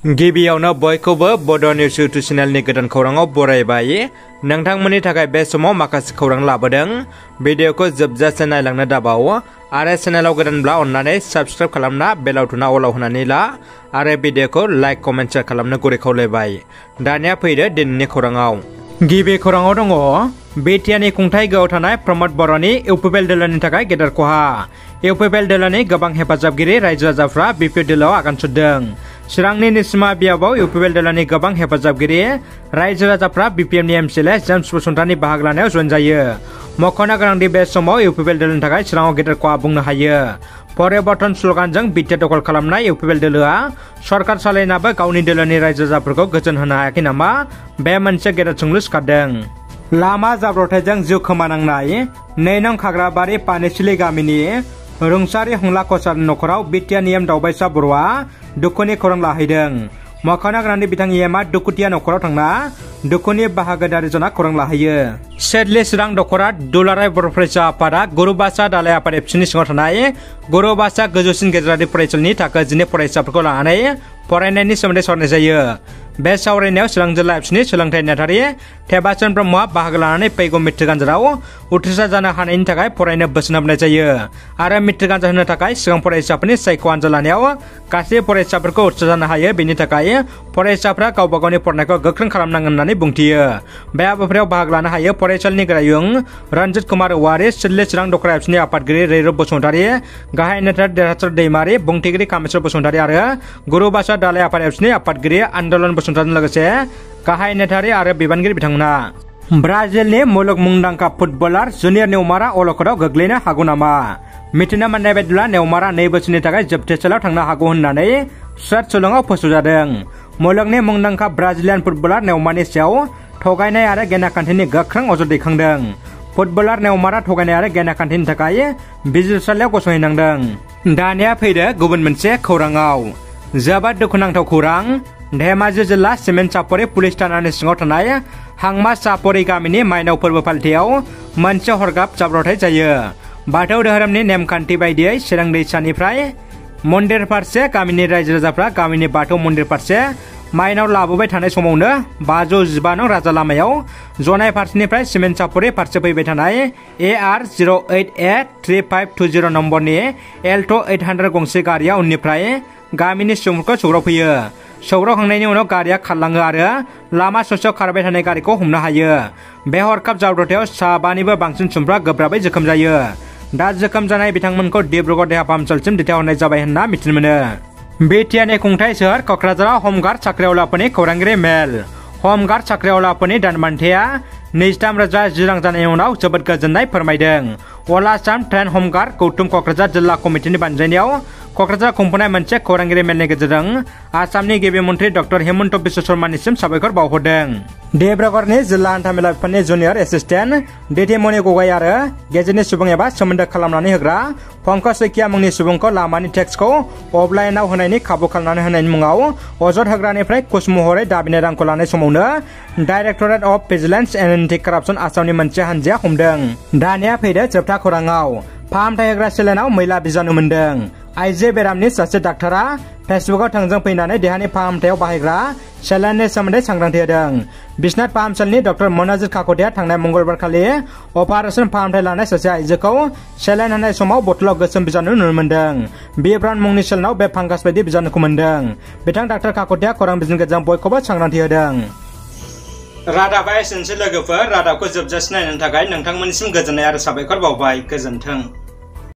गिबियावनो बयखौबो बड' निउस इउटुब चेनेलनि गोदान खौराङाव बरायबाय। नोंथांमोननि थाखाय बे समाव माखासे खौरां लाबोदों। भिडिअखौ जोबजासे नायलांनो दाबाव आरो चेनेलाव गोदानब्ला अन्नानै साबस्क्राइब खालामना बेल आइकनआ अलाव होनानै ला आरो भिडिअखौ लाइक कमेन्ट शेयार खालामनो गुरै खावलायबाय। दानिया फैदो दिनैनि खौराङाव। गिबि खौराङाव दङ बिटिआरनि खुंथाय गोआव थानाय प्रमद बर'नि इउपिपिएल दोलोनि थाखाय गेदेर खहा। इउपिपिएल दोलोनि गोबां हेफाजाबगिरि रायजो राजाफ्रा बिपिएल दोलोआव आगान सुरदों। चिरांनि निसिमा बियाबाव इउपिपिएल दोलोनि गोबां हेफाजाबगिरि रायजो राजाफ्रा बिपिएमनि एमसिएलए जेम्स बसुमतारी बाहागो लानायाव जइन जायो। मख'नो गोनांदि बे समाव इउपिपिएल दोलोनि थाखाय चिराङाव गेदेर खहा बुंनो हायो। परिबर्तन स्लगानजों बिटिआर दखल खालामनाय इउपिपिएल दोलोआ सरकार सालायनाबो गावनि दोलोनि रायजो राजाफोरखौ गोजोन होनो हायाखै नामा? बे मोनसे गेदेर सोंलु सिखारदों। लामा जाब्रबथायजों जिउ खोमानांनाय 2 नं खाग्राबारि पानिसिलि गामिनि रुंसारि हंला कसारनि नखराव बिटिआरनि एम दावबायसा बर'आ दुखुनि खौरां लाहैदों। मख'नो गोनांदि बिथां एमआ दुखुथिया नखराव थांना दुखुनि बाहागोदारि जना खौरां लाहैयो। सेडलि चिरां दखरा दुलाराय बर' फरायसा आफादा गुरुबासा दालाय आफाद एबसुनि सिङाव थानाय गुरुबासा गोजौसिन गेजेरारि फरायसालिनि थाखो 12 फरायसाफोरखौ लानानै फरायनायनि सोमोन्दै सावरायनाय जायो। बे सावरायनायाव चिरां जिल्ला एबसुनि सोलोंथाइ नेहाथारि थेबासन ब्रह्मआ बाहागो लानानै फैगौ मेट्रिक आनजादाव उथ्रिसार जानो हानायनि थाखाय फरायनो बोसोन होनाय जायो आरो मेट्रिक आनजाद होनो थाखाय सिगां फरायसाफोरनि सायख' आनजाद लानायाव गासै फरायसाफोरखौ उथ्रिसार जानो हायो, बेनि थाखाय फरायसाफ्रा गावबा गावनि फरायनायखौ गोख्रों खालामनांगोन होननानै बुंथियो। बे हाबाफारियाव बाहागो लानो हायो फरायसालिनि गोरायुं रन्जित कुमार औवारि, सिडली चिरां दखरा एबसुनि आफादगिरि रैरुब बसुमतारी, गाहाय नेहाथारि देरहासार दैमारि, बुंथिगिरि कामेश्वर बसुमतारी आरो गुरुबासा दालाय आफाद एबसुनि आफादगिरि आन्दलन बसुमतारीजों लोगोसे गाहाय नेहाथारि आरो बिबानगिरि बिथांमोना। ब्राजिलनि मुलुग मुंदांखा फुटबलार जुनियर नेउमारआ अलखदाव गोग्लैनो हागौ नामा? मिथिनो मोननाय बायदिब्ला नेउमारआ 2 बोसोरनि थाखाय जोबथेसालियाव थांनो हागौ होननानै सुलुङाव फोसावजादों। मुलुगनि मुंदांखा ब्राजिलियान फुटबलार नेउमारनि सायाव थगायनाय आरो गेनाखान्थिनि गोख्रों अजद दैखांदों। फुटबलार नेउमारआ थगायनाय आरो गेनाखान्थिनि थाखाय बिजिरसालियाव गसंहैनांदों। दानिया फैदो गुबुन मोनसे खौराङाव। जोबोद दुखुनांथाव खौरां। धेमाजि जिल्ला सिमेन्ट चापरि पुलिस थानानि सिङाव थानाय हांमा चापरि गामिनि माइनाव फोरबो फालिथायाव मोनसे हरखाब जाब्रबथाय जायो। बाथौ धोरोमनि नेमखान्थि बायदियै चिरां दैसानिफ्राय मन्दिर फारसे गामिनि रायजो राजाफ्रा गामिनि बाथौ मन्दिर फारसे माइनाव लाबोबाय थानाय समावनो 515 नं राजा लामायाव जनाय फारसेनिफ्राय सिमेन्ट चापरि फारसे फैबाय थानाय AR 0883520 नम्बरनि एल्ट' 800 गंसे गारिया उननिफ्राय गामिनि सुबुंफोरखौ सौग्रावफैयो। सौग्रावखांनायनि उनाव गारिया खारलाङो आरो लामा ससेयाव खारबाय थानाय गारिखौ हमनो हायो। बे हरखाब जाब्रबथायाव 5निबो बांसिन सुबुंफ्रा गोब्राबै जोखोम जायो। दा जोखोम जानाय बिथांमोनखौ डिब्रुगड़ देहा फाहामसालिसिम दैथायहरनाय जाबाय होनना मिथिनो मोनो। बिटिआरनि खुंथाय सोहोर क'क्राझाराव हमगार्ड साख्रिआवलाफोरनि खौरांगिरि मेल। हमगार्ड साख्रिआवलाफोरनि दानबान्थाया 23,000 रां जानायनि उनाव जोबोद गोजोननाय फोरमायदों। अल आसाम ट्रेन हमगार्ड गौतम क'क्राझार जिल्ला कमिटिनि बानजायनायाव क'क्राझार खुंफुनाय मोनसे खौरांगिरि मेलनि गेजेरजों आसामनि गिबि मन्थ्रि डक्टर हेमन्त बिश्व शर्मानिसिम साबायखर बावहरदों। डिब्रुगड़नि जिल्ला हान्थामेला बिफाननि जुनियर एसिस्टेन्ट डिटि मणि गगৈ आरो गेजेरनि सुबुं एबा सोमोन्दो खालामनानै होग्रा पंकज सैकिया मुंनि सुबुंखौ लामानि टेक्सखौ अफलाइनआव होनायनि खाबु खालामनानै होनायनि मुङाव अजद होग्रानिफ्राय घुस महरै दाबिनाय रांखौ लानाय समावनो directorate of vigilance and anti करापसन आसामनि मोनसे हानजाया हमदों। दानिया फैदो जोबथा खौराङाव। फाहामथाय होग्रा सेलेनाव मैला बिजानु मोन्दों। आइजो बेरामनि सासे डाक्टारा फेसबुकआव थोंजों फैनानै देहानि फाहामथायाव बाहायग्रा सेलेननि सोमोन्दै सांग्रांथि होदों। बिश्वनाथ फाहामसालिनि डक्टर मनजित काकतिया थांनाय मंगलबार खालि अपारेशन फाहामथाय लानाय सासे आइजोखौ सेलेन होनाय समाव बथलाव गोसोम बिजानु नुनो मोन्दों। बिब्रान मुंनि सेलेनाव बे फांगास बायदि बिजानुखौ मोन्दों। बिथां डाक्टर काकतिया खौरां बिजोंनि गेजेरजों बयखौबो सांग्रांथि होदों। रादाबा एसेनोसै लोगोफोर। रादाबखौ जोबजासिम नायनायनि थाखाय नोंथांमोननिसिम गोजोननाय आरो साबायखर बावबाय। गोजोन्थों।